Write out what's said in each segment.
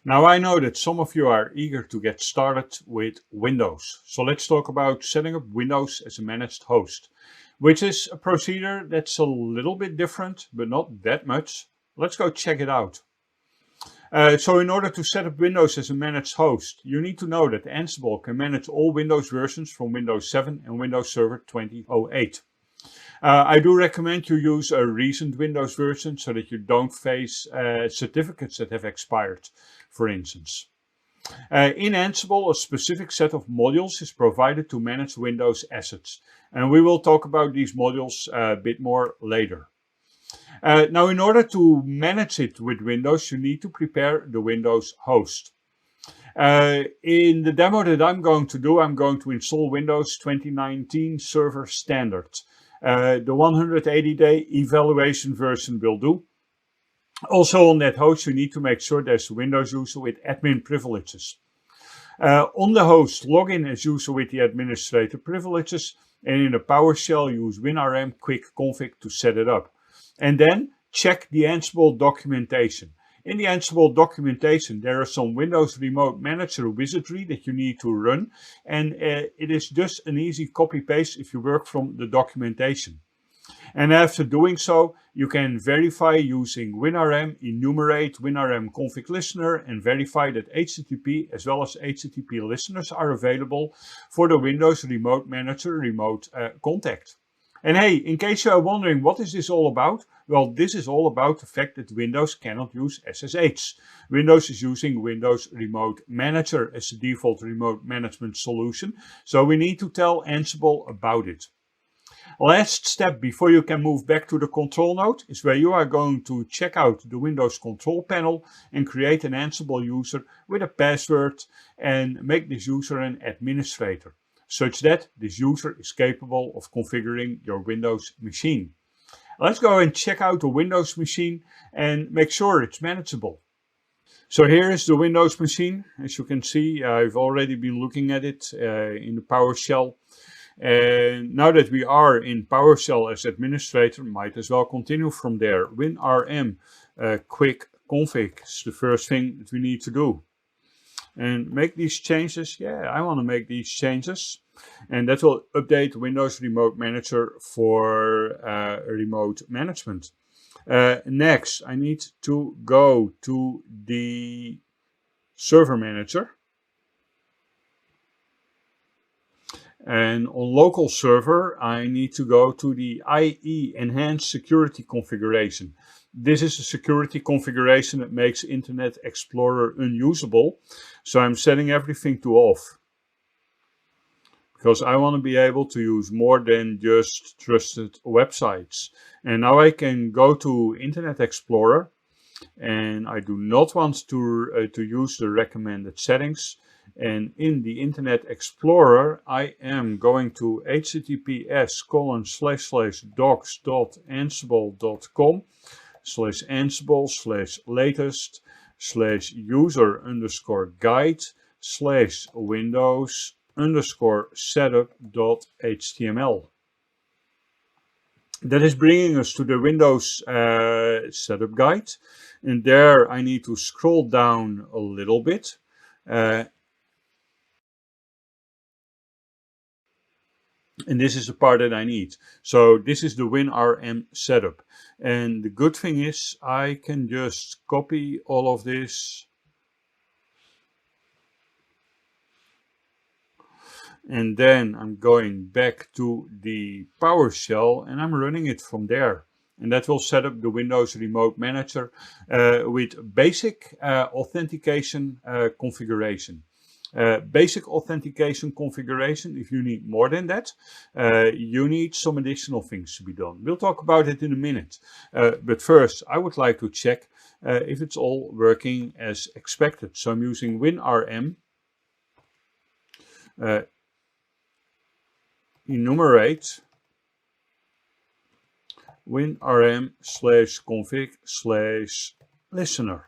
Now I know that some of you are eager to get started with Windows. So let's talk about setting up Windows as a managed host, which is a procedure that's a little bit different, but not that much. Let's go check it out. So in order to set up Windows as a managed host, you need to know that Ansible can manage all Windows versions from Windows 7 and Windows Server 2008. I do recommend you use a recent Windows version so that you don't face certificates that have expired, for instance. In Ansible, a specific set of modules is provided to manage Windows assets. And we will talk about these modules a bit more later. Now, in order to manage it with Windows, you need to prepare the Windows host. In the demo that I'm going to do, I'm going to install Windows 2019 Server Standard. The 180-day evaluation version will do. Also on that host, you need to make sure there's a Windows user with admin privileges. On the host, log in as user with the administrator privileges, and in the PowerShell, use WinRM quick config to set it up. And then check the Ansible documentation. In the Ansible documentation, there are some Windows Remote Manager wizardry that you need to run, and it is just an easy copy-paste if you work from the documentation. And after doing so, you can verify using WinRM, enumerate WinRM config listener, and verify that HTTP as well as HTTP listeners are available for the Windows Remote Manager remote contact. And hey, in case you are wondering what is this all about, well, this is all about the fact that Windows cannot use SSH. Windows is using Windows Remote Manager as the default remote management solution, so we need to tell Ansible about it. Last step before you can move back to the control node is where you are going to check out the Windows control panel and create an Ansible user with a password and make this user an administrator, such that this user is capable of configuring your Windows machine. Let's go and check out the Windows machine and make sure it's manageable. So here is the Windows machine. As you can see, I've already been looking at it in the PowerShell. And now that we are in PowerShell as administrator, might as well continue from there. WinRM quick config is the first thing that we need to do. And make these changes. Yeah, I want to make these changes. And that will update Windows Remote Manager for remote management. Next, I need to go to the Server Manager. And on local server, I need to go to the IE Enhanced Security Configuration. This is a security configuration that makes Internet Explorer unusable. So I'm setting everything to off, because I want to be able to use more than just trusted websites. And now I can go to Internet Explorer, and I do not want to use the recommended settings. And in the Internet Explorer, I am going to https://docs.ansible.com/latest/user_guide/windows_setup.html. That is bringing us to the Windows setup guide. And there I need to scroll down a little bit. And this is the part that I need. So this is the WinRM setup. And the good thing is I can just copy all of this. And then I'm going back to the PowerShell and I'm running it from there. And that will set up the Windows Remote Manager with basic authentication configuration. Basic authentication configuration, if you need more than that, you need some additional things to be done. We'll talk about it in a minute. But first, I would like to check if it's all working as expected. So I'm using WinRM, enumerate, WinRM/config/listener.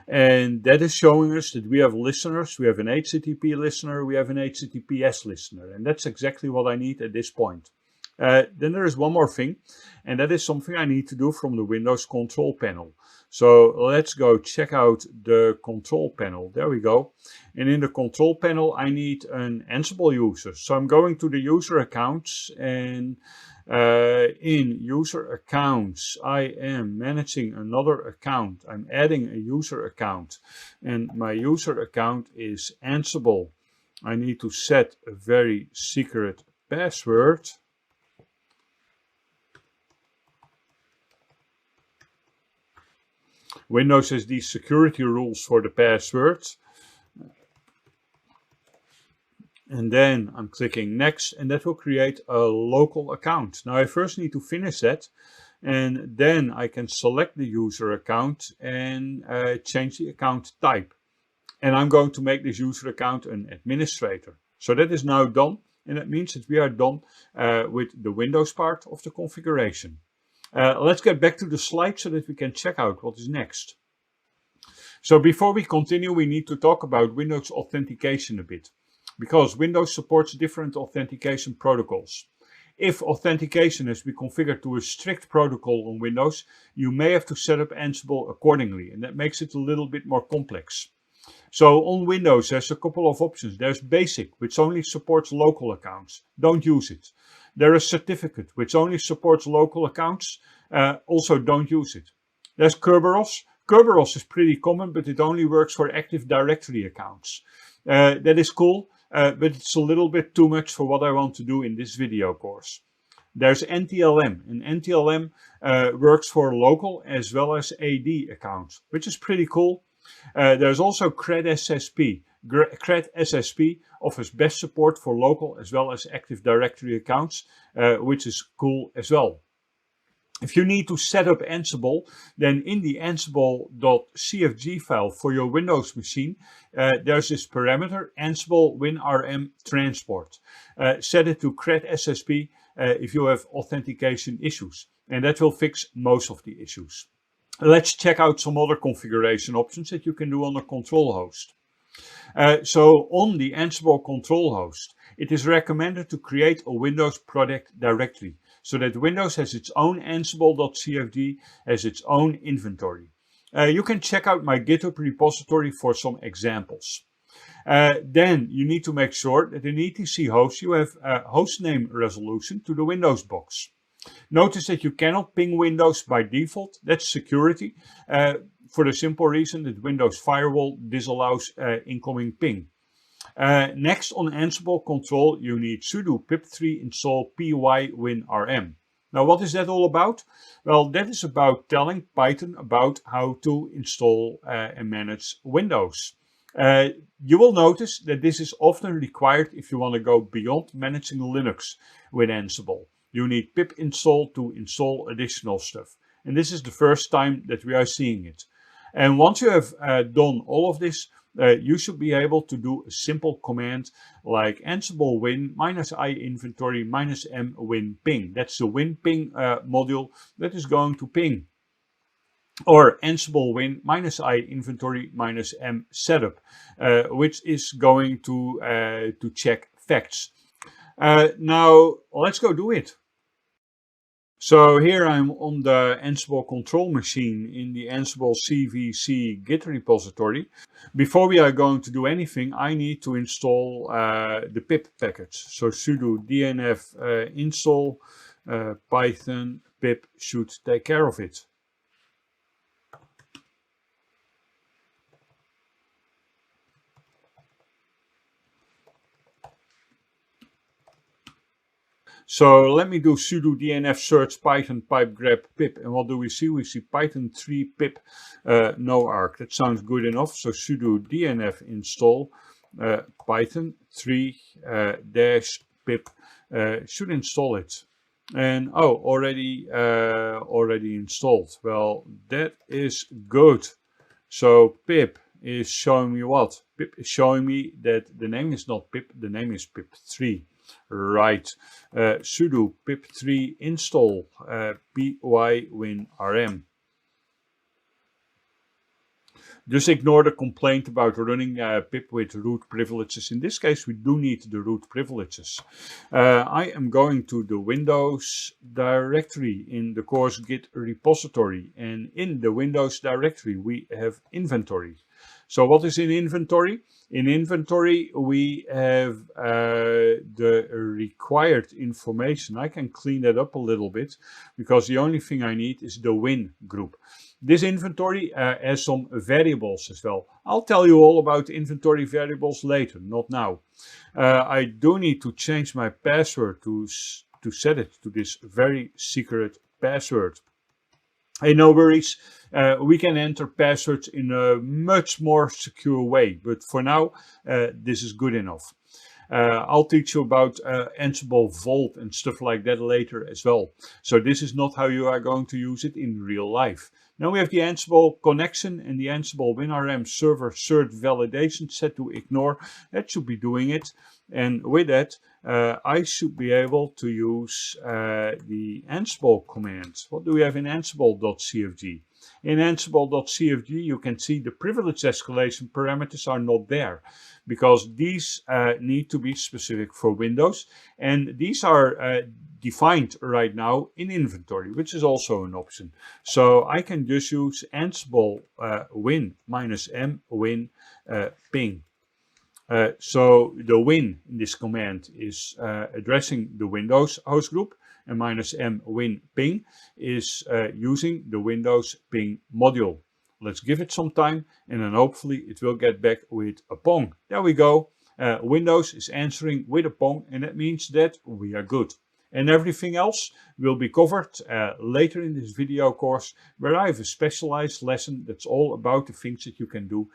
And that is showing us that we have listeners. We have an HTTP listener, we have an HTTPS listener. And that's exactly what I need at this point. Then there is one more thing, and that is something I need to do from the Windows control panel. So let's go check out the control panel. There we go. And in the control panel, I need an Ansible user. So I'm going to the user accounts, and in user accounts, I am managing another account. I'm adding a user account, and my user account is Ansible. I need to set a very secret password. Windows has these security rules for the password. And then I'm clicking next, and that will create a local account. Now I first need to finish that, and then I can select the user account and change the account type. And I'm going to make this user account an administrator. So that is now done, and that means that we are done with the Windows part of the configuration. Let's get back to the slide so that we can check out what is next. So before we continue, we need to talk about Windows authentication a bit, because Windows supports different authentication protocols. If authentication has been configured to a strict protocol on Windows, you may have to set up Ansible accordingly, and that makes it a little bit more complex. So on Windows, there's a couple of options. There's Basic, which only supports local accounts. Don't use it. There is Certificate, which only supports local accounts. Also don't use it. There's Kerberos. Kerberos is pretty common, but it only works for Active Directory accounts. That is cool, but it's a little bit too much for what I want to do in this video course. There's NTLM, and NTLM works for local as well as AD accounts, which is pretty cool. There's also CredSSP. CredSSP offers best support for local as well as Active Directory accounts, which is cool as well. If you need to set up Ansible, then in the ansible.cfg file for your Windows machine, there's this parameter Ansible WinRM transport. Set it to CredSSP if you have authentication issues, and that will fix most of the issues. Let's check out some other configuration options that you can do on a control host. So on the Ansible control host, it is recommended to create a Windows product directory so that Windows has its own Ansible.cfg as its own inventory. You can check out my GitHub repository for some examples. Then you need to make sure that in etc host you have a hostname resolution to the Windows box. Notice that you cannot ping Windows by default. That's security, for the simple reason that Windows Firewall disallows incoming ping. Next, on Ansible control, you need sudo pip3 install py-winrm. Now, what is that all about? Well, that is about telling Python about how to install and manage Windows. You will notice that this is often required if you want to go beyond managing Linux with Ansible. You need pip install to install additional stuff. And this is the first time that we are seeing it. And once you have done all of this, you should be able to do a simple command like Ansible win -i inventory -m win ping. That's the win ping module that is going to ping. Or Ansible win -i inventory -m setup, which is going to check facts. Now let's go do it. So here I'm on the Ansible control machine in the Ansible CVC Git repository. Before we are going to do anything, I need to install the pip package. So sudo dnf install python pip should take care of it. So let me do sudo dnf search python pipe grep pip, and what do we see? We see python 3 pip no arc. That sounds good enough. So sudo dnf install python 3 dash pip should install it. And oh, already installed. Well, that is good. So pip is showing me what? Pip is showing me that the name is not pip, the name is pip3. Right, sudo pip3 install py-winrm. Just ignore the complaint about running pip with root privileges. In this case, we do need the root privileges. I am going to the Windows directory in the course Git repository. And in the Windows directory, we have inventory. So what is in inventory? In inventory, we have the required information. I can clean that up a little bit because the only thing I need is the win group. This inventory has some variables as well. I'll tell you all about inventory variables later, not now. I do need to change my password to set it to this very secret password. Hey, no worries, we can enter passwords in a much more secure way, but for now this is good enough. I'll teach you about Ansible Vault and stuff like that later as well. So this is not how you are going to use it in real life. Now we have the Ansible connection and the Ansible WinRM server cert validation set to ignore. That should be doing it. And with that, I should be able to use the Ansible command. What do we have in Ansible.cfg? In Ansible.cfg, you can see the privilege escalation parameters are not there because these need to be specific for Windows, and these are defined right now in inventory, which is also an option. So I can just use Ansible win -m win ping. So the win in this command is addressing the Windows host group, and -m win ping is using the Windows ping module. Let's give it some time and then hopefully it will get back with a pong. There we go. Windows is answering with a pong, and that means that we are good. And everything else will be covered later in this video course, where I have a specialized lesson that's all about the things that you can do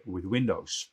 with Windows.